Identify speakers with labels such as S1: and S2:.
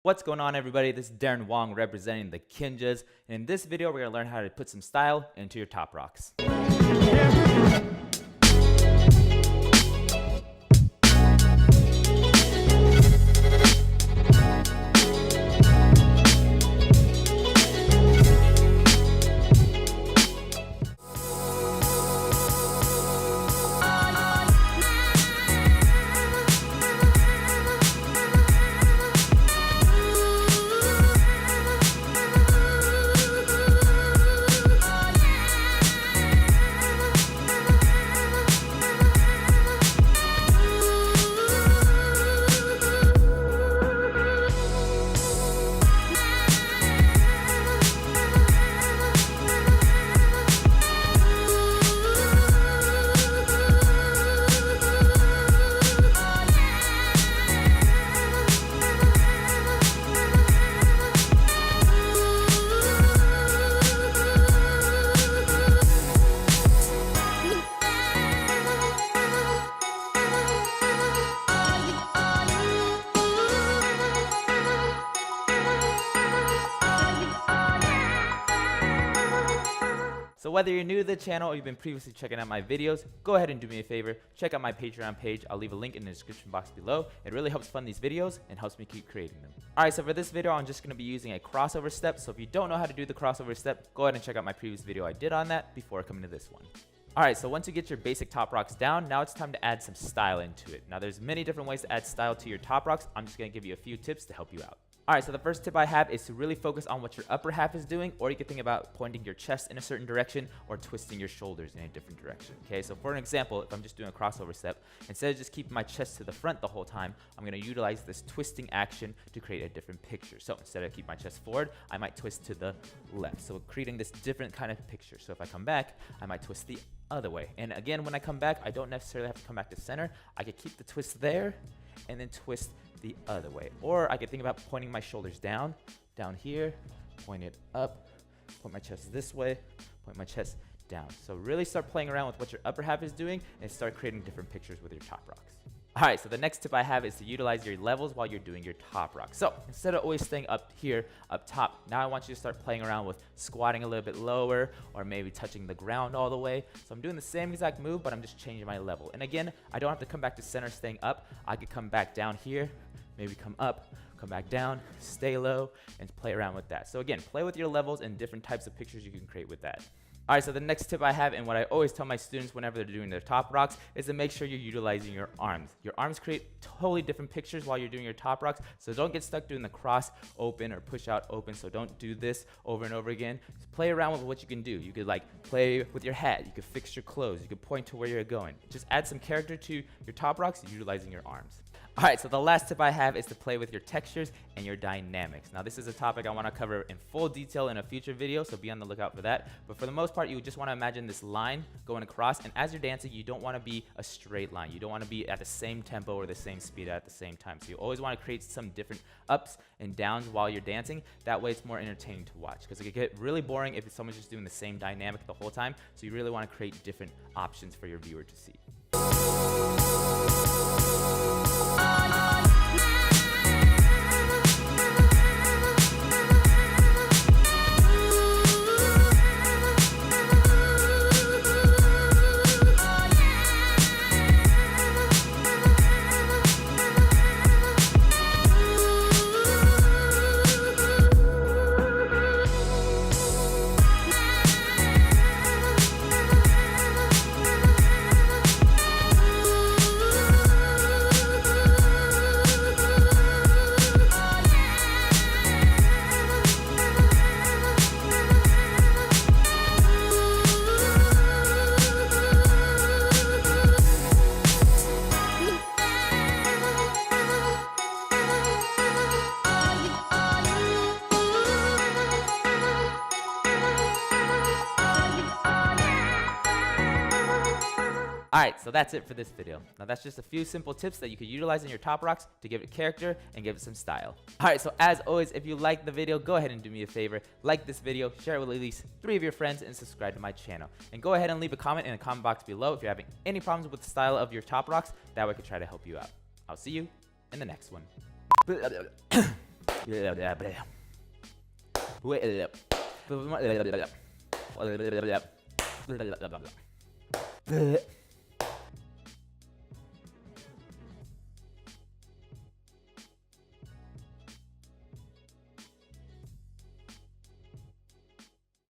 S1: What's going on, everybody? This is Darren Wong representing the Kinjas. And in this video, we're going to learn how to put some style into your Toprocks. So whether you're new to the channel or you've been previously checking out my videos, go ahead and do me a favor, check out my Patreon page. I'll leave a link in the description box below. It really helps fund these videos and helps me keep creating them. Alright, so for this video, I'm just going to be using a crossover step. So if you don't know how to do the crossover step, go ahead and check out my previous video I did on that before coming to this one. Alright, so once you get your basic Toprocks down, now it's time to add some style into it. Now there's many different ways to add style to your Toprocks. I'm just going to give you a few tips to help you out. Alright, so the first tip I have is to really focus on what your upper half is doing, or you can think about pointing your chest in a certain direction or twisting your shoulders in a different direction. Okay, so for an example, if I'm just doing a crossover step, instead of just keeping my chest to the front the whole time, I'm going to utilize this twisting action to create a different picture. So instead of keep my chest forward, I might twist to the left. So creating this different kind of picture. So if I come back, I might twist the other way. And again, when I come back, I don't necessarily have to come back to center. I could keep the twist there and then twist the other way. Or I could think about pointing my shoulders down here, point it up, point my chest this way, point my chest down. So really start playing around with what your upper half is doing and start creating different pictures with your Toprocks. Alright, so the next tip I have is to utilize your levels while you're doing your Toprock. So instead of always staying up here, up top, now I want you to start playing around with squatting a little bit lower or maybe touching the ground all the way. So I'm doing the same exact move, but I'm just changing my level. And again, I don't have to come back to center staying up. I could come back down here, maybe come up, come back down, stay low, and play around with that. So again, play with your levels and different types of pictures you can create with that. Alright, so the next tip I have, and what I always tell my students whenever they're doing their Toprocks, is to make sure you're utilizing your arms. Your arms create totally different pictures while you're doing your Toprocks, so don't get stuck doing the cross open or push out open, so don't do this over and over again. Just play around with what you can do. You could like play with your hat, you could fix your clothes, you could point to where you're going. Just add some character to your Toprocks utilizing your arms. Alright, so the last tip I have is to play with your textures and your dynamics. Now this is a topic I want to cover in full detail in a future video, so be on the lookout for that. But for the most part, you just want to imagine this line going across, and as you're dancing, you don't want to be a straight line. You don't want to be at the same tempo or the same speed at the same time. So you always want to create some different ups and downs while you're dancing. That way it's more entertaining to watch, because it could get really boring if someone's just doing the same dynamic the whole time. So you really want to create different options for your viewer to see. Alright, so that's it for this video. Now that's just a few simple tips that you could utilize in your Toprocks to give it character and give it some style. Alright, so as always, if you liked the video, go ahead and do me a favor. Like this video, share it with at least 3 of your friends, and subscribe to my channel. And go ahead and leave a comment in the comment box below if you're having any problems with the style of your Toprocks. That way I could try to help you out. I'll see you in the next one. Wait.